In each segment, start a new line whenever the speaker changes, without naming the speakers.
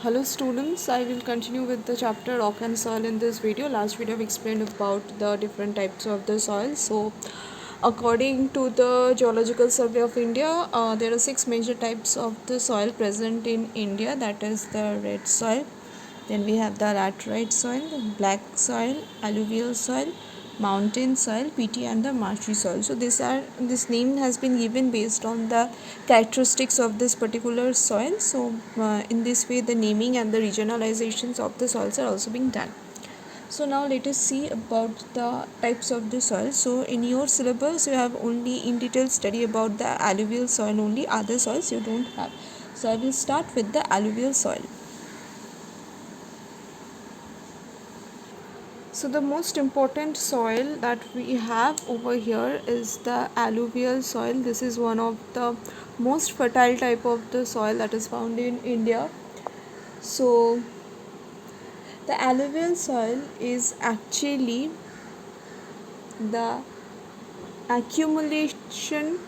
Hello students, I will continue with the chapter rock and soil in this video. Last video I've explained about the different types of the soil. So according to the Geological Survey of India, there are 6 major types of the soil present in India. That is the red soil, then we have the laterite soil, black soil, alluvial soil, mountain soil, peaty and the marshy soil. So this name has been given based on the characteristics of this particular soil. So in this way the naming and the regionalizations of the soils are also being done. So now let us see about the types of the soil. So in your syllabus you have only in detail study about the alluvial soil only, other soils you don't have. So I will start with the alluvial soil. So the most important soil that we have over here is the alluvial soil. This is one of the most fertile type of the soil that is found in India. So the alluvial soil is actually the accumulation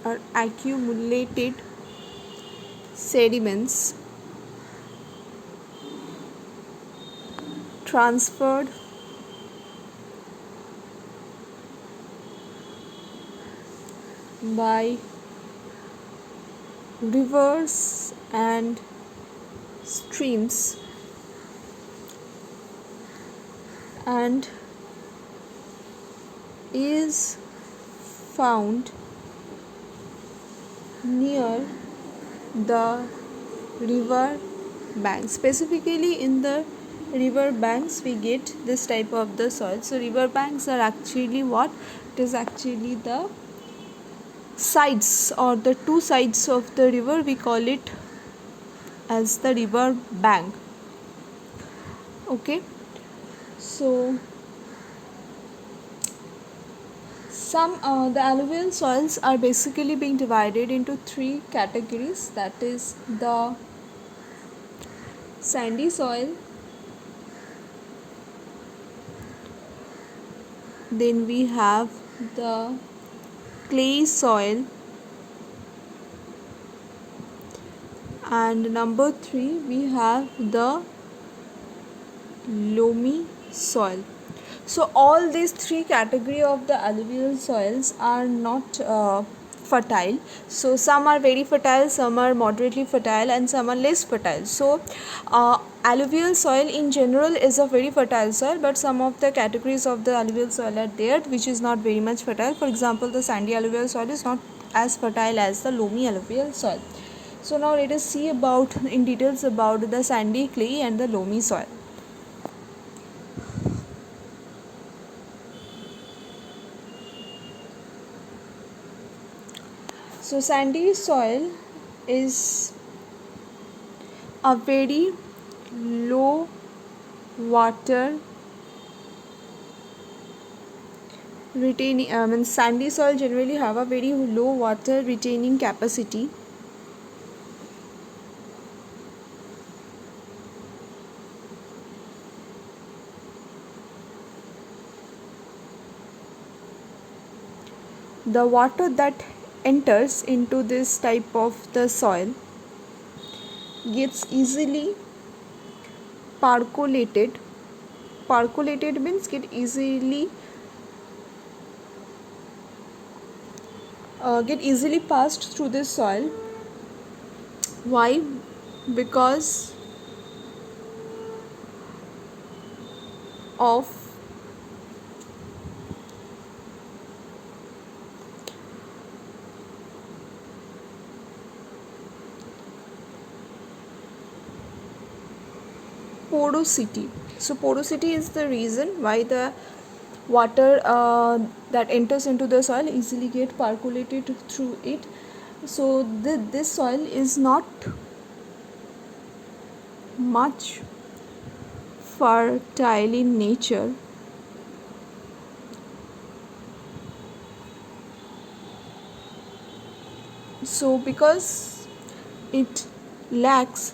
or accumulated sediments transferred by rivers and streams and is found near the river banks. Specifically in the river banks we get this type of the soil. So river banks are actually what? It is actually the sides or the two sides of the river. We call it as the river bank. Okay, so the alluvial soils are basically being divided into 3 categories. That is the sandy soil, then we have the clay soil, and number 3 we have the loamy soil. So all these 3 category of the alluvial soils are not fertile. So some are very fertile, some are moderately fertile, and some are less fertile. So alluvial soil in general is a very fertile soil, but some of the categories of the alluvial soil are there which is not very much fertile. For example, the sandy alluvial soil is not as fertile as the loamy alluvial soil. So now let us see about in details about the sandy, clay and the loamy soil. So sandy soil is a very low water retaining sandy soil generally have a very low water retaining capacity. The water that enters into this type of the soil gets easily percolated. Percolated means get easily passed through this soil. Why? Because of porosity. So porosity is the reason why the water that enters into the soil easily get percolated through it. So this soil is not much fertile in nature. So because it lacks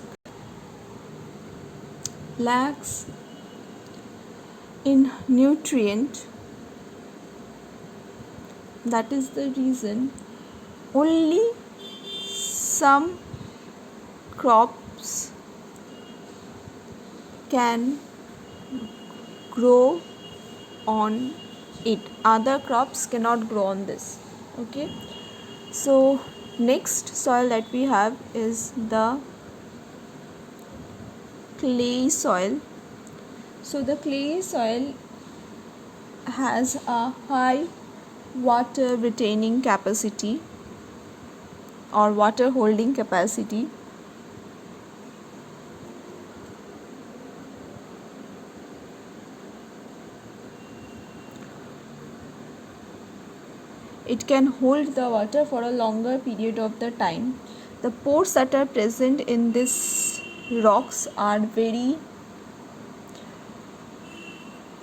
in nutrient, that is the reason only some crops crops can grow on it. Other crops cannot grow on this. Okay, so next soil that we have is the clay soil. So the clay soil has a high water retaining capacity or water holding capacity. It can hold the water for a longer period of the time. The pores that are present in these rocks are very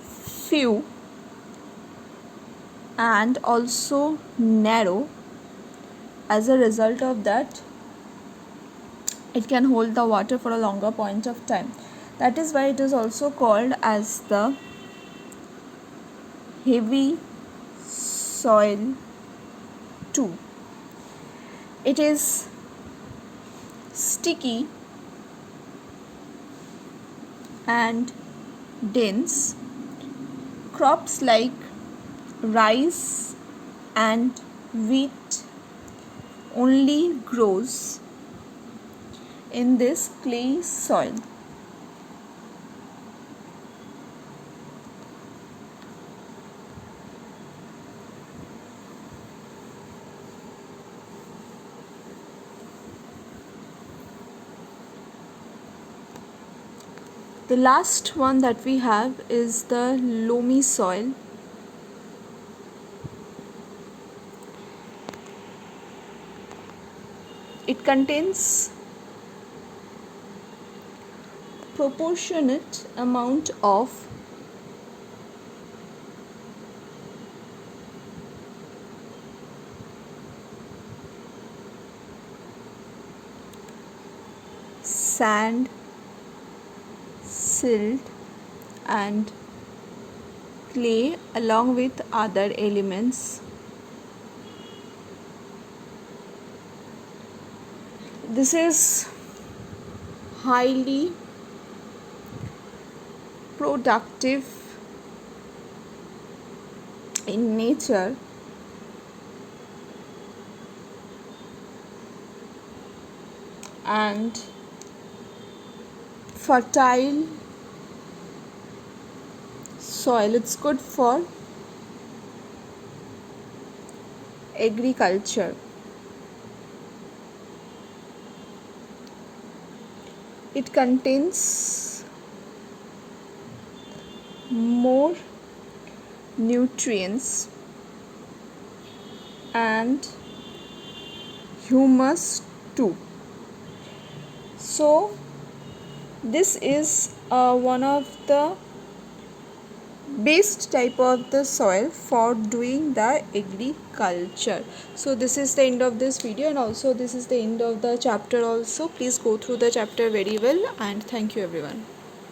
few and also narrow. As a result of that, it can hold the water for a longer point of time. That is why it is also called as the heavy soil too. It is sticky and dense. Crops like rice and wheat only grows in this clay soil. The last one that we have is the loamy soil. It contains proportionate amount of sand, silt and clay along with other elements. This is highly productive in nature and fertile soil. It's good for agriculture. It contains more nutrients and humus too. So this is one of the best type of the soil for doing the agriculture. So this is the end of this video, and also this is the end of the chapter also. Please go through the chapter very well, and thank you everyone.